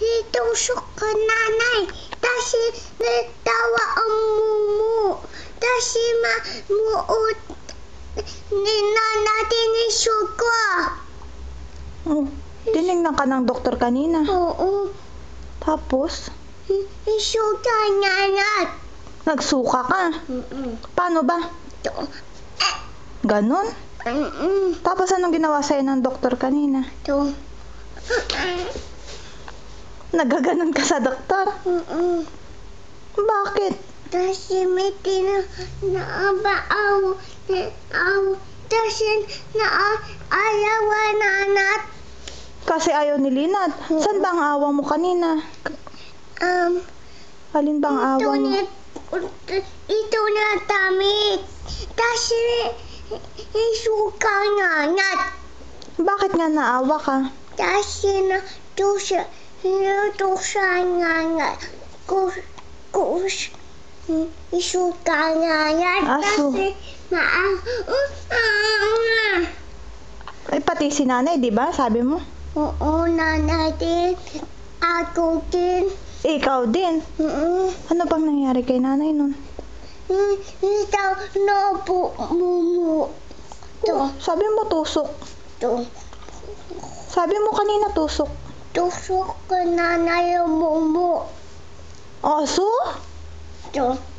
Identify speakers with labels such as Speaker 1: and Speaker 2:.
Speaker 1: itusok ka nanay. Kasi natawa ang mumu. Kasi mamuot natin isuka.
Speaker 2: Oh, tinignan ka ng doktor kanina.
Speaker 1: Oo.
Speaker 2: Tapos,
Speaker 1: Isuka nanay.
Speaker 2: nagsuka ka. Paano ba? Ganon? Tapos anong ginawa sa'yo ng doktor kanina? Nagaganon ka sa doktor? Bakit?
Speaker 1: Kasi may naabaaw. Kasi naayawa nanat.
Speaker 2: Kasi ayaw ni Linat. Saan ba ang awa mo kanina? Alin ba ang awa mo?
Speaker 1: Ito na damit. Kasi isuka nanat.
Speaker 2: Bakit nga naawa ka?
Speaker 1: Kasi natusa nanat. Isuka nanat.
Speaker 2: Aso.
Speaker 1: Kasi
Speaker 2: Ay, pati si nanay, di ba? Sabi mo.
Speaker 1: Oo, nanay din. Ako din.
Speaker 2: Ikaw din. Ano bang nangyari kay nanay nun?
Speaker 1: Ito na po mumu.
Speaker 2: Sabi mo tusok. Sabi mo kanina tusok.
Speaker 1: Tusok ka nanay ang mumu.
Speaker 2: Aso?
Speaker 1: Ito.